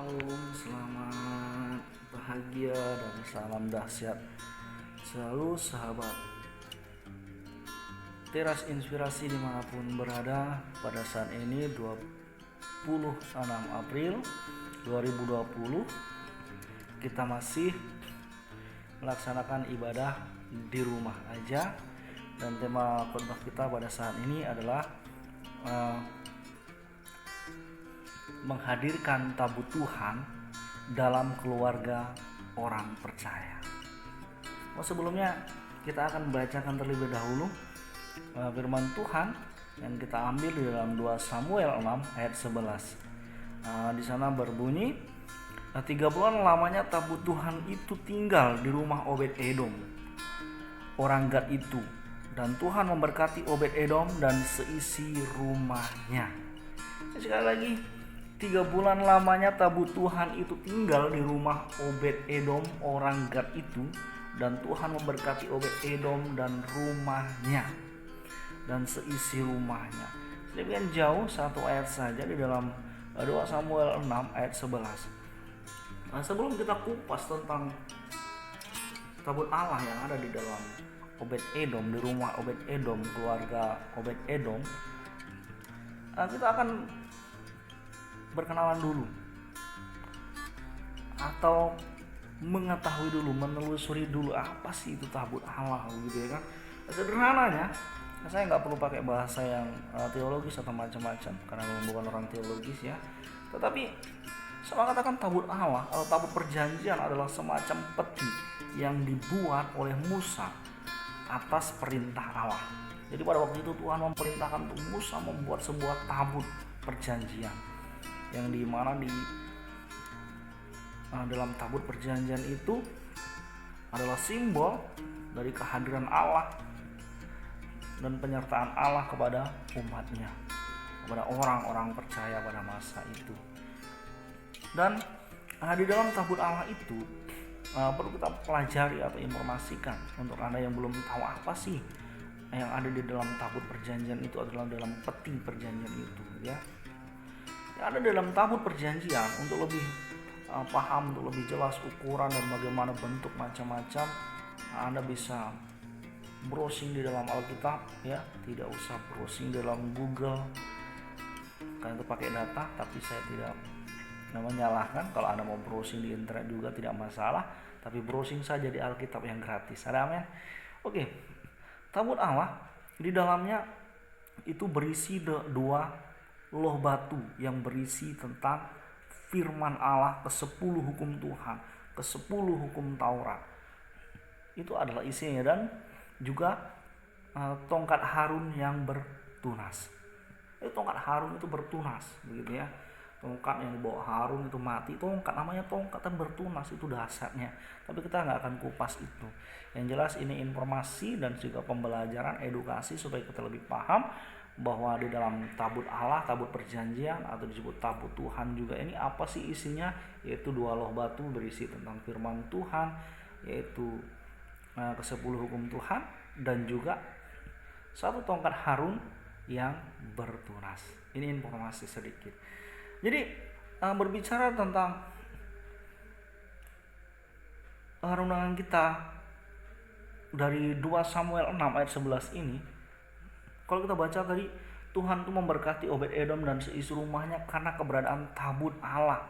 Shalom, selamat bahagia dan salam dahsyat selalu sahabat Teras Inspirasi dimanapun berada. Pada saat ini 26 April 2020 kita masih melaksanakan ibadah di rumah aja, dan tema khotbah kita pada saat ini adalah menghadirkan tabut Tuhan dalam keluarga orang percaya. Sebelumnya kita akan membacakan terlebih dahulu firman Tuhan yang kita ambil di dalam 2 Samuel 6 ayat 11. Di sana berbunyi, 3 bulan lamanya tabut Tuhan itu tinggal di rumah Obed-Edom, orang Gad itu, dan Tuhan memberkati Obed-Edom dan seisi rumahnya. Sekali lagi, 3 bulan lamanya tabut Tuhan itu tinggal di rumah Obed-Edom orang Gad itu, dan Tuhan memberkati Obed-Edom dan rumahnya dan seisi rumahnya. Sedemikian jauh satu ayat saja di dalam 2 Samuel 6 ayat 11. Sebelum kita kupas tentang tabut Allah yang ada di dalam Obed-Edom, di rumah Obed-Edom, keluarga Obed-Edom, kita akan berkenalan dulu atau mengetahui dulu, menelusuri dulu apa sih itu tabut Allah gitu ya kan. Sederhananya, saya nggak perlu pakai bahasa yang teologis atau macam-macam karena memang bukan orang teologis ya, tetapi saya katakan tabut Allah atau tabut perjanjian adalah semacam peti yang dibuat oleh Musa atas perintah Allah. Jadi pada waktu itu Tuhan memerintahkan untuk Musa membuat sebuah tabut perjanjian, yang dimana di dalam tabut perjanjian itu adalah simbol dari kehadiran Allah dan penyertaan Allah kepada umatnya, kepada orang-orang percaya pada masa itu. Dan di dalam tabut Allah itu perlu kita pelajari atau informasikan untuk Anda yang belum tahu apa sih yang ada di dalam tabut perjanjian itu adalah dalam peti perjanjian itu ya. Yang ada dalam tabut perjanjian, untuk lebih paham, untuk lebih jelas ukuran dan bagaimana bentuk macam-macam, Anda bisa browsing di dalam Alkitab ya, tidak usah browsing dalam Google karena itu pakai data. Tapi saya tidak menyalahkan kalau Anda mau browsing di internet juga tidak masalah, tapi browsing saja di Alkitab yang gratis. Ada amin? Oke. Tabut Allah di dalamnya itu berisi 2 loh batu yang berisi tentang firman Allah, ke-10 hukum Tuhan, ke-10 hukum Taurat. Itu adalah isinya, dan juga tongkat Harun yang bertunas. Tongkat Harun itu bertunas begitu ya. Tongkat yang dibawa Harun itu mati, tongkat namanya tongkat dan bertunas, itu dasarnya. Tapi kita nggak akan kupas itu. Yang jelas ini informasi dan juga pembelajaran, edukasi supaya kita lebih paham bahwa di dalam tabut Allah, tabut perjanjian atau disebut tabut Tuhan juga, ini apa sih isinya, yaitu 2 loh batu berisi tentang firman Tuhan, yaitu ke-10 hukum Tuhan, dan juga 1 tongkat Harun yang bertunas. Ini informasi sedikit. Jadi berbicara tentang renungan kita dari 2 Samuel 6 ayat 11 ini, kalau kita baca tadi, Tuhan itu memberkati Obed-Edom dan seisi rumahnya karena keberadaan tabut Allah.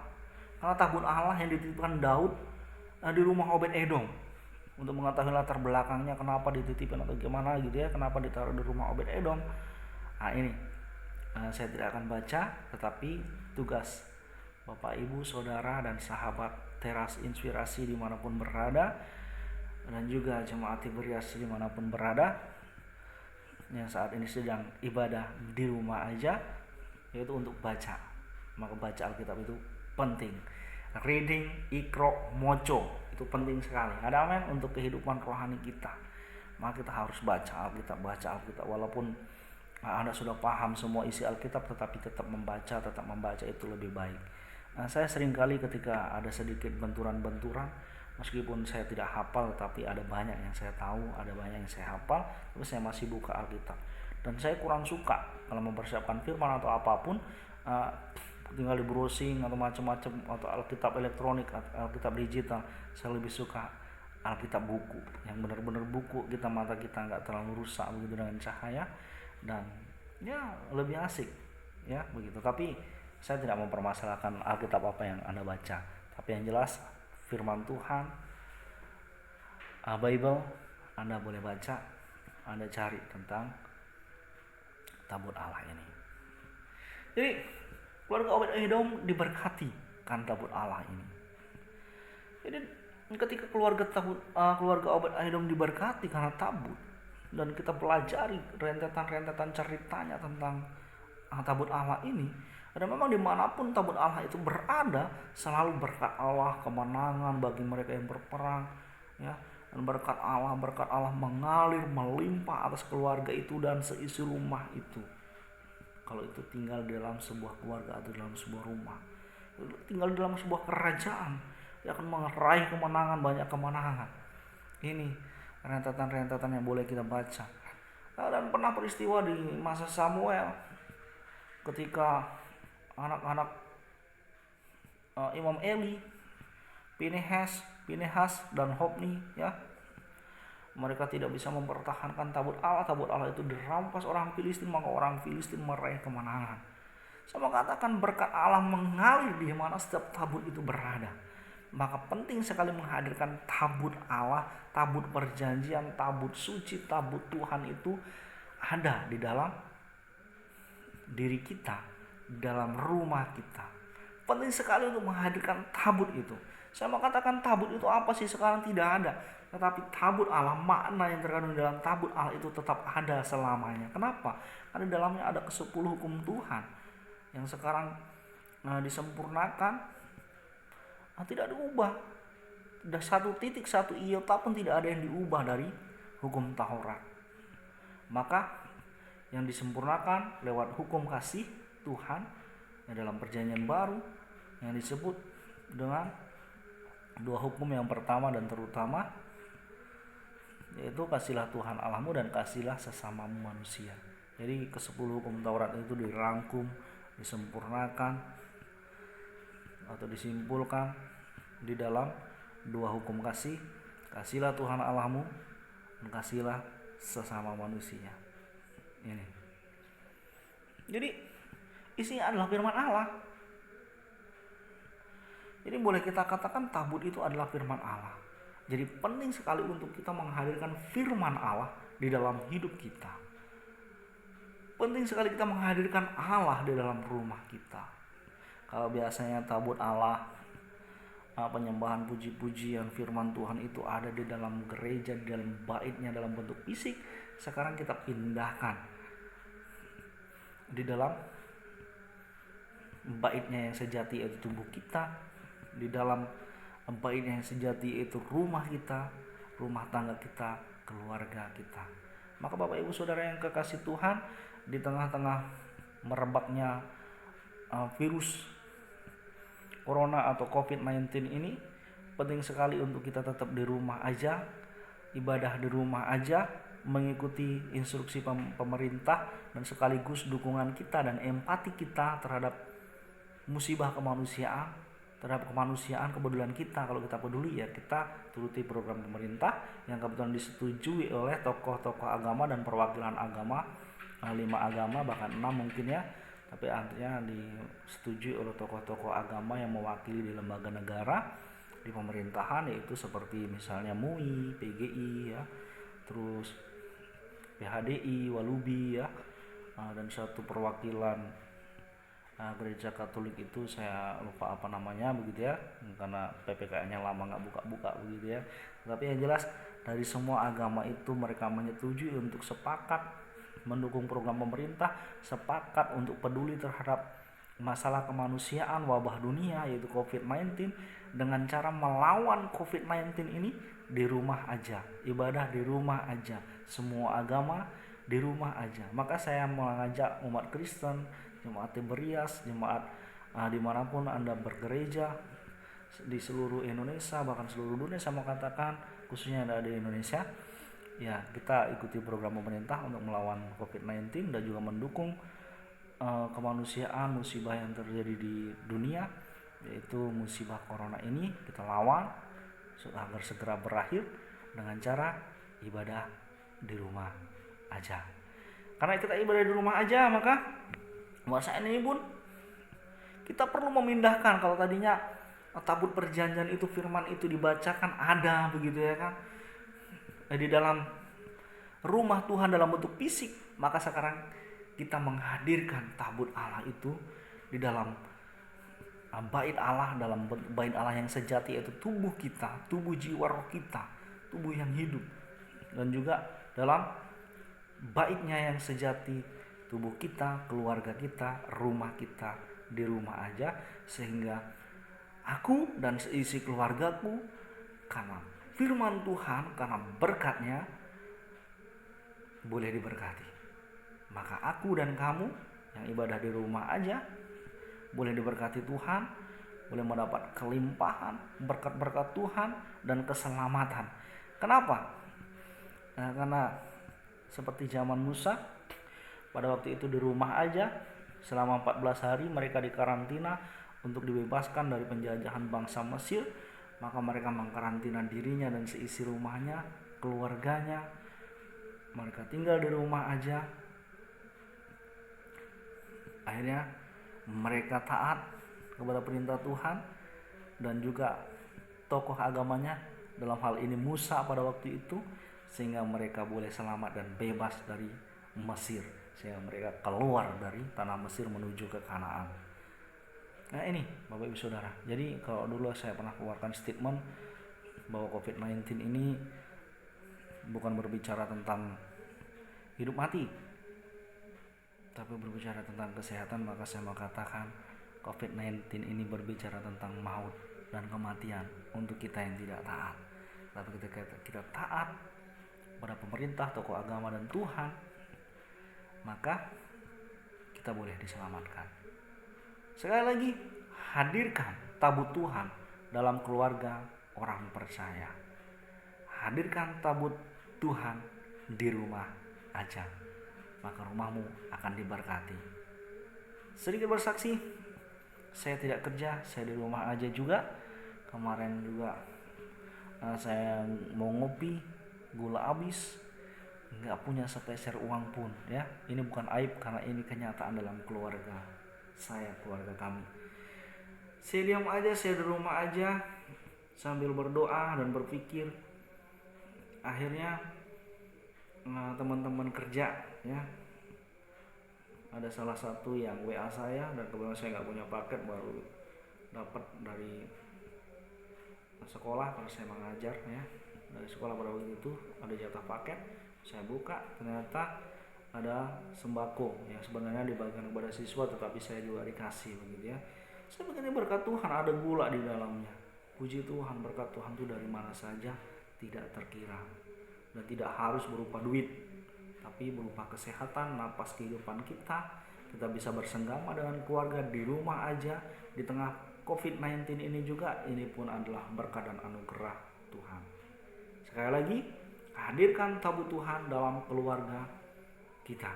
Karena tabut Allah yang dititipkan Daud di rumah Obed-Edom. Untuk mengetahui latar belakangnya kenapa dititipkan atau gimana gitu ya, kenapa ditaruh di rumah Obed-Edom. Ini saya tidak akan baca, tetapi tugas Bapak, Ibu, Saudara, dan sahabat Teras Inspirasi dimanapun berada, dan juga jemaat Tiberias dimanapun berada, yang saat ini sedang ibadah di rumah aja, yaitu untuk baca. Maka baca Alkitab itu penting. Reading, ikro, moco, itu penting sekali. Ada amin untuk kehidupan rohani kita. Maka kita harus baca Alkitab. Walaupun Anda sudah paham semua isi Alkitab, tetapi tetap membaca itu lebih baik. Saya seringkali ketika ada sedikit benturan-benturan, meskipun saya tidak hafal, tapi ada banyak yang saya tahu, ada banyak yang saya hafal, tapi saya masih buka Alkitab. Dan saya kurang suka kalau mempersiapkan firman atau apapun, tinggal di browsing atau macam-macam, atau Alkitab elektronik atau Alkitab digital. Saya lebih suka Alkitab buku, yang benar-benar buku, mata kita nggak terlalu rusak begitu dengan cahaya, dan ya lebih asik ya begitu. Tapi saya tidak mempermasalahkan Alkitab apa yang Anda baca, tapi yang jelas firman Tuhan, Bible, Anda boleh baca, Anda cari tentang tabut Allah ini. Jadi keluarga Obed-Edom diberkati kan tabut Allah ini. Jadi ketika keluarga Obed-Edom diberkati karena tabut, dan kita pelajari rentetan-rentetan ceritanya tentang tabut Allah ini, dan memang dimanapun tabut Allah itu berada, selalu berkat Allah, kemenangan bagi mereka yang berperang, ya. Dan berkat Allah mengalir melimpah atas keluarga itu dan seisi rumah itu. Kalau itu tinggal di dalam sebuah keluarga atau dalam sebuah rumah, tinggal di dalam sebuah kerajaan, dia akan meraih kemenangan, banyak kemenangan. Ini rentetan-rentetan yang boleh kita baca. Dan pernah peristiwa di masa Samuel, ketika anak-anak Imam Eli, Pinehas dan Hofni, ya, mereka tidak bisa mempertahankan tabut Allah. Tabut Allah itu dirampas orang Filistin, maka orang Filistin meraih kemenangan. Saya mengatakan berkat Allah mengalir di mana setiap tabut itu berada. Maka penting sekali menghadirkan tabut Allah, tabut perjanjian, tabut suci, tabut Tuhan itu ada di dalam diri kita, di dalam rumah kita. Penting sekali untuk menghadirkan tabut itu. Saya mau katakan tabut itu apa sih? Sekarang tidak ada. Tetapi tabut Allah, makna yang terkandung dalam tabut Allah itu tetap ada selamanya. Kenapa? Karena di dalamnya ada ke-10 hukum Tuhan yang sekarang disempurnakan, tidak diubah. Ada satu titik, satu iota pun tidak ada yang diubah dari hukum Taurat. Maka yang disempurnakan lewat hukum kasih Tuhan yang dalam perjanjian baru, yang disebut dengan 2 hukum yang pertama dan terutama, yaitu kasihlah Tuhan Allahmu dan kasihlah sesamamu manusia. Jadi ke-10 hukum Taurat itu dirangkum, disempurnakan atau disimpulkan di dalam 2 hukum kasih, kasihlah Tuhan Allahmu dan kasihlah sesama manusia. Ini. Jadi isinya adalah firman Allah. Jadi boleh kita katakan tabut itu adalah firman Allah. Jadi penting sekali untuk kita menghadirkan firman Allah di dalam hidup kita. Penting sekali kita menghadirkan Allah di dalam rumah kita. Kalau biasanya tabut Allah, penyembahan puji-pujian firman Tuhan itu ada di dalam gereja, di dalam baitnya dalam bentuk fisik, sekarang kita pindahkan di dalam baitnya yang sejati, yaitu tubuh kita, di dalam baitnya yang sejati, yaitu rumah kita, rumah tangga kita, keluarga kita. Maka Bapak Ibu Saudara yang kekasih Tuhan, di tengah-tengah merebaknya virus Corona atau COVID-19 ini, penting sekali untuk kita tetap di rumah aja, ibadah di rumah aja, mengikuti instruksi pemerintah, dan sekaligus dukungan kita dan empati kita terhadap musibah kemanusiaan, terhadap kemanusiaan, kepedulian kita. Kalau kita peduli, ya kita turuti program pemerintah yang kebetulan disetujui oleh tokoh-tokoh agama dan perwakilan agama, 5 agama bahkan 6 mungkin ya, tapi artinya disetujui oleh tokoh-tokoh agama yang mewakili di lembaga negara di pemerintahan, yaitu seperti misalnya MUI, PGI, ya, terus PHDI, Walubi, ya, dan satu perwakilan gereja Katolik itu saya lupa apa namanya begitu ya, karena PPKN-nya lama nggak buka-buka begitu ya. Tapi yang jelas dari semua agama itu mereka menyetujui untuk sepakat mendukung program pemerintah, sepakat untuk peduli terhadap masalah kemanusiaan wabah dunia yaitu COVID-19 dengan cara melawan COVID-19 ini di rumah aja, ibadah di rumah aja, semua agama di rumah aja. Maka saya mengajak umat Kristen, jemaat Tiberias, jemaat dimanapun Anda bergereja di seluruh Indonesia, bahkan seluruh dunia, saya mau katakan khususnya yang ada di Indonesia, ya kita ikuti program pemerintah untuk melawan COVID-19 dan juga mendukung kemanusiaan, musibah yang terjadi di dunia, yaitu musibah corona ini kita lawan agar segera berakhir dengan cara ibadah di rumah aja. Karena kita ibadah di rumah aja, maka masa ini pun kita perlu memindahkan. Kalau tadinya tabut perjanjian itu, firman itu dibacakan ada begitu ya kan, di dalam rumah Tuhan dalam bentuk fisik, maka sekarang kita menghadirkan tabut Allah itu di dalam bait Allah, dalam bait Allah yang sejati, yaitu tubuh kita, tubuh jiwa roh kita, tubuh yang hidup, dan juga dalam baitnya yang sejati, tubuh kita, keluarga kita, rumah kita di rumah aja, sehingga aku dan seisi keluargaku karena firman Tuhan, karena berkatnya boleh diberkati. Maka aku dan kamu yang ibadah di rumah aja boleh diberkati Tuhan, boleh mendapat kelimpahan berkat-berkat Tuhan dan keselamatan. Kenapa? Nah, karena seperti zaman Musa, pada waktu itu di rumah aja selama 14 hari mereka dikarantina untuk dibebaskan dari penjajahan bangsa Mesir. Maka mereka mengkarantina dirinya dan seisi rumahnya, keluarganya. Mereka tinggal di rumah aja. Akhirnya mereka taat kepada perintah Tuhan, dan juga tokoh agamanya, dalam hal ini Musa pada waktu itu, sehingga mereka boleh selamat dan bebas dari Mesir, sehingga mereka keluar dari tanah Mesir menuju ke Kanaan. Nah ini Bapak Ibu Saudara, jadi kalau dulu saya pernah keluarkan statement bahwa COVID-19 ini bukan berbicara tentang hidup mati, tapi berbicara tentang kesehatan, maka saya mau katakan COVID-19 ini berbicara tentang maut dan kematian untuk kita yang tidak taat. Tapi ketika kita taat pada pemerintah, tokoh agama dan Tuhan, maka kita boleh diselamatkan. Sekali lagi, hadirkan tabut Tuhan dalam keluarga orang percaya. Hadirkan tabut Tuhan di rumah aja, maka rumahmu akan diberkati. Sedikit bersaksi, saya tidak kerja, saya di rumah aja juga. Kemarin juga saya mau ngopi, gula habis, nggak punya sepeser uang pun ya. Ini bukan aib, karena ini kenyataan dalam keluarga saya, keluarga kami. Saya diam aja, saya di rumah aja sambil berdoa dan berpikir. Akhirnya teman-teman kerja ya, ada salah satu yang WA saya, dan kebetulan saya nggak punya paket, baru dapat dari sekolah karena saya mengajar ya. Dari sekolah pada waktu itu ada jatah paket, saya buka, ternyata ada sembako yang sebenarnya dibagikan kepada siswa, tetapi saya juga dikasih begitu ya. Saya begini, berkat Tuhan, ada gula di dalamnya. Puji Tuhan, berkat Tuhan itu dari mana saja tidak terkira, dan tidak harus berupa duit, tapi berupa kesehatan, napas kehidupan kita. Kita bisa bersenggama dengan keluarga di rumah aja di tengah COVID-19 ini juga. Ini pun adalah berkat dan anugerah Tuhan. Sekali lagi, hadirkan tabut Tuhan dalam keluarga kita,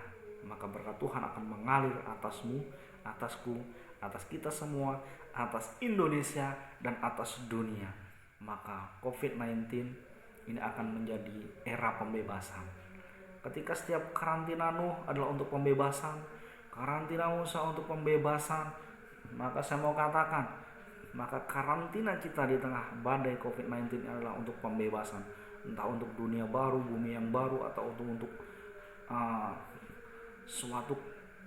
maka berkat Tuhan akan mengalir atasmu, atasku, atas kita semua, atas Indonesia dan atas dunia. Maka COVID-19 ini akan menjadi era pembebasan. Ketika setiap karantina Nuh adalah untuk pembebasan, karantina Musa untuk pembebasan, maka saya mau katakan, maka karantina kita di tengah badai COVID-19 adalah untuk pembebasan. Entah untuk dunia baru, bumi yang baru, atau untuk suatu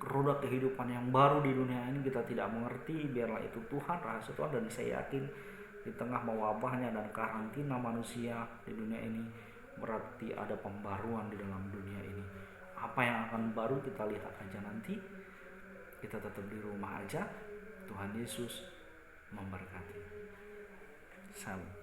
roda kehidupan yang baru di dunia ini, kita tidak mengerti. Biarlah itu Tuhan, rahasia Tuhan, dan saya yakin di tengah mewabahnya dan karantina manusia di dunia ini, berarti ada pembaruan di dalam dunia ini. Apa yang akan baru kita lihat aja nanti. Kita tetap di rumah aja. Tuhan Yesus memberkati. Salam.